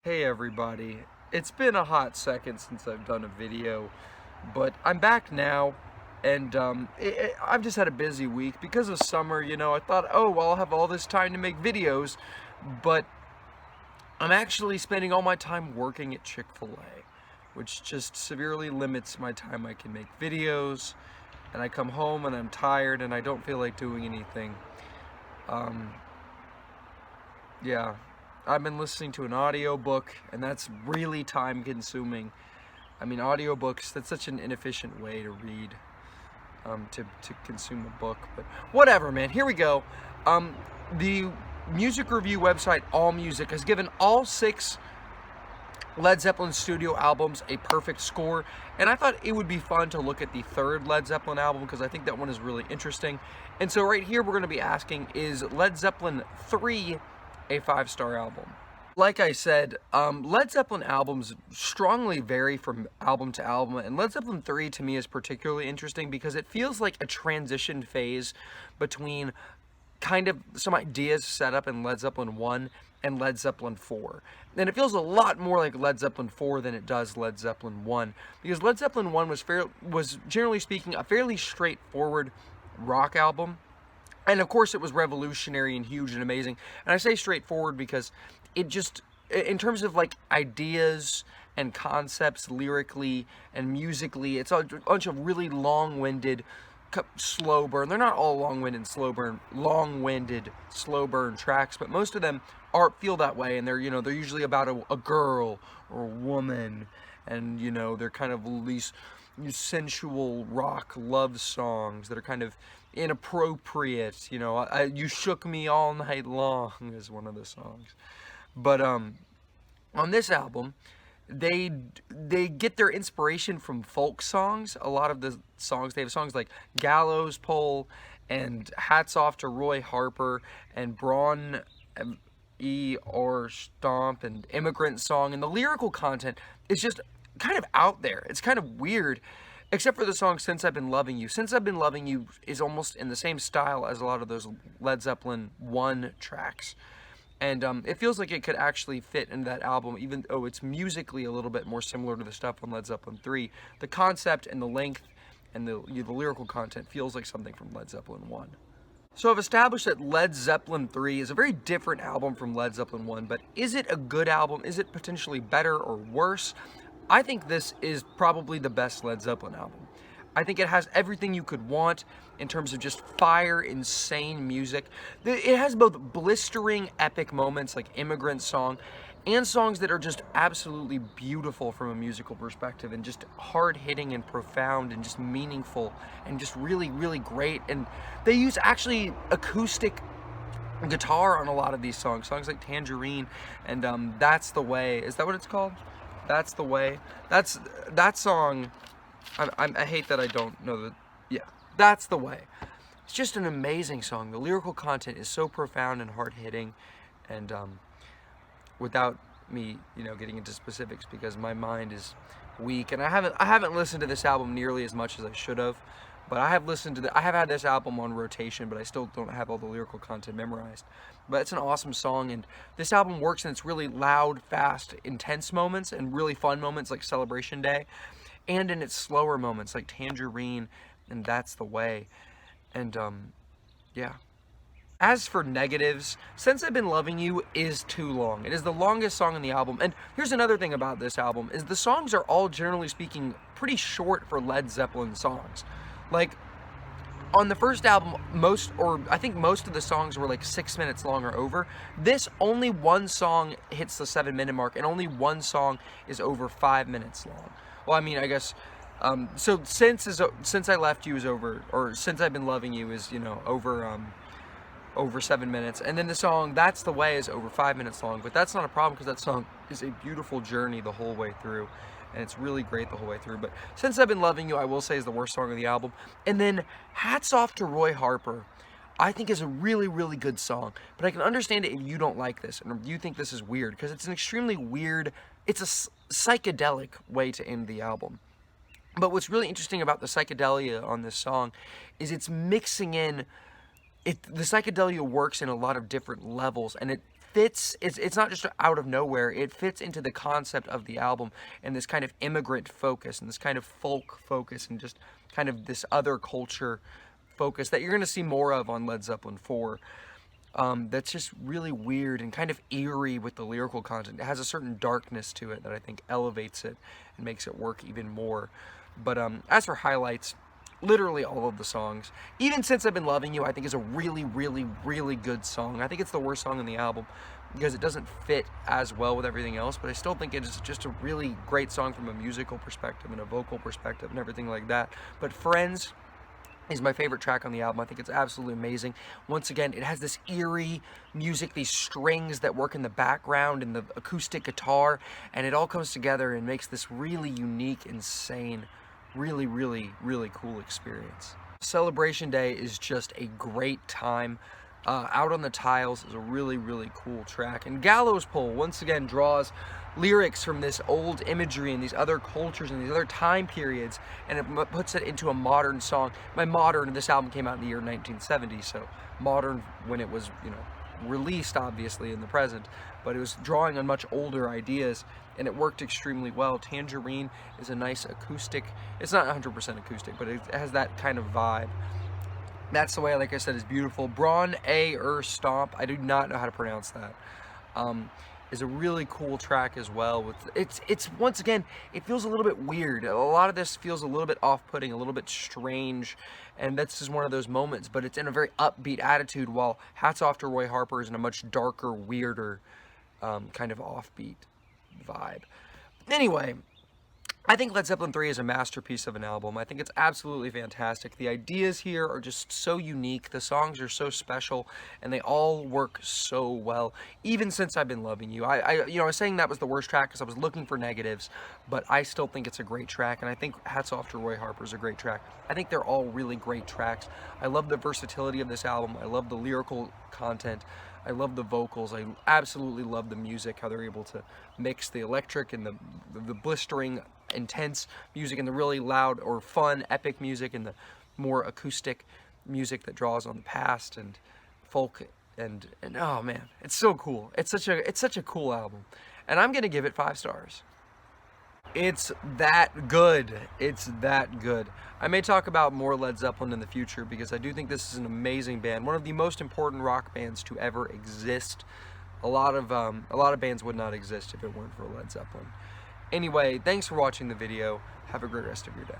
Hey everybody, it's been a hot second since I've done a video, but I'm back now, and I've just had a busy week because of summer. I thought, oh well, I'll have all this time to make videos, but I'm actually spending all my time working at Chick-fil-A, which just severely limits my time I can make videos, and I come home and I'm tired and I don't feel like doing anything. Um, yeah. I've been listening to an audiobook, and that's really time consuming. I mean, audiobooks, that's such an inefficient way to read, to consume a book, but whatever, man. Here we go. The music review website AllMusic has given all 6 Led Zeppelin studio albums a perfect score, and I thought it would be fun to look at the 3rd Led Zeppelin album because I think that one is really interesting. And so right here we're going to be asking, is Led Zeppelin III a 5-star album? Like I said, Led Zeppelin albums strongly vary from album to album, and Led Zeppelin 3 to me is particularly interesting because it feels like a transition phase between kind of some ideas set up in Led Zeppelin 1 and Led Zeppelin 4. And it feels a lot more like Led Zeppelin 4 than it does Led Zeppelin 1, because Led Zeppelin 1 was generally speaking a fairly straightforward rock album. And of course it was revolutionary and huge and amazing. And I say straightforward because it just, in terms of like ideas and concepts lyrically and musically, it's a bunch of really long-winded, slow burn. They're not all long-winded, slow burn tracks, but most of them feel that way. And they're usually about a girl or a woman, and they're kind of these sensual rock love songs that are kind of inappropriate. You shook me all night long is one of the songs. But on this album, they get their inspiration from folk songs. A lot of the songs, they have songs like Gallows Pole and Hats Off to Roy Harper and Braun or Stomp and Immigrant Song, and the lyrical content is just kind of out there. It's kind of weird, except for the song Since I've Been Loving You. Since I've Been Loving You is almost in the same style as a lot of those Led Zeppelin One tracks. And it feels like it could actually fit into that album, even though it's musically a little bit more similar to the stuff on Led Zeppelin 3. The concept and the length and the lyrical content feels like something from Led Zeppelin 1. So I've established that Led Zeppelin 3 is a very different album from Led Zeppelin 1, but is it a good album? Is it potentially better or worse? I think this is probably the best Led Zeppelin album. I think it has everything you could want in terms of just fire, insane music. It has both blistering, epic moments like Immigrant Song and songs that are just absolutely beautiful from a musical perspective and just hard-hitting and profound and just meaningful and just really, really great. And they use actually acoustic guitar on a lot of these songs like Tangerine and That's the Way. Is that what it's called? That's the Way. That song. I hate that I don't know the. Yeah, That's the Way. It's just an amazing song. The lyrical content is so profound and hard-hitting, and without me, getting into specifics because my mind is weak, and I haven't listened to this album nearly as much as I should have. But I have had this album on rotation, but I still don't have all the lyrical content memorized. But it's an awesome song, and this album works in its really loud, fast, intense moments and really fun moments like Celebration Day, and in its slower moments like Tangerine and That's the Way. And yeah. As for negatives, Since I've Been Loving You is too long. It is the longest song on the album. And here's another thing about this album, is the songs are all, generally speaking, pretty short for Led Zeppelin songs. Like, on the first album, I think most of the songs were like 6 minutes long or over. This, only one song hits the 7-minute mark, and only one song is over 5 minutes long. Well, I mean, I guess, so Since I Left You is over, or Since I've Been Loving You is, over 7 minutes, and then the song That's the Way is over 5 minutes long. But that's not a problem because that song is a beautiful journey the whole way through, and it's really great the whole way through. But Since I've Been Loving You, I will say, is the worst song on the album. And then Hats Off to Roy Harper, I think, is a really, really good song. But I can understand it if you don't like this and you think this is weird, because it's an extremely weird, it's a psychedelic way to end the album. But what's really interesting about the psychedelia on this song is it's mixing in, the psychedelia works in a lot of different levels, and it fits, it's not just out of nowhere, it fits into the concept of the album and this kind of immigrant focus and this kind of folk focus and just kind of this other culture focus that you're going to see more of on Led Zeppelin 4. That's just really weird and kind of eerie with the lyrical content. It has a certain darkness to it that I think elevates it and makes it work even more. But as for highlights, literally all of the songs. Even Since I've Been Loving You, I think is a really, really, really good song. I think it's the worst song on the album because it doesn't fit as well with everything else, but I still think it is just a really great song from a musical perspective and a vocal perspective and everything like that. But Friends is my favorite track on the album. I think it's absolutely amazing. Once again, it has this eerie music, these strings that work in the background and the acoustic guitar, and it all comes together and makes this really unique, insane, really, really, really cool experience. Celebration Day is just a great time. Out on the Tiles is a really, really cool track. And Gallows Pole, once again, draws lyrics from this old imagery and these other cultures and these other time periods, and it puts it into a modern song. By modern, this album came out in the year 1970, so modern when it was, released, obviously, in the present, but it was drawing on much older ideas, and it worked extremely well. Tangerine is a nice acoustic, it's not 100% acoustic, but it has that kind of vibe. That's the Way, like I said, is beautiful. Braun A Stomp, I do not know how to pronounce that, is a really cool track as well. With it's once again, it feels a little bit weird. A lot of this feels a little bit off-putting, a little bit strange, and that's just one of those moments, but it's in a very upbeat attitude, while Hats Off to Roy Harper is in a much darker, weirder, kind of offbeat vibe. Anyway, I think Led Zeppelin III is a masterpiece of an album. I think it's absolutely fantastic. The ideas here are just so unique. The songs are so special, and they all work so well. Even Since I've Been Loving You. I was saying that was the worst track because I was looking for negatives, but I still think it's a great track, and I think Hats Off to Roy Harper is a great track. I think they're all really great tracks. I love the versatility of this album. I love the lyrical content. I love the vocals. I absolutely love the music, how they're able to mix the electric and the blistering, intense music and the really loud or fun, epic music and the more acoustic music that draws on the past and folk and oh man, it's so cool. It's such a cool album. And I'm gonna give it 5 stars. It's that good. It's that good. I may talk about more Led Zeppelin in the future because I do think this is an amazing band, one of the most important rock bands to ever exist. A lot of bands would not exist if it weren't for Led Zeppelin. Anyway, thanks for watching the video. Have a great rest of your day.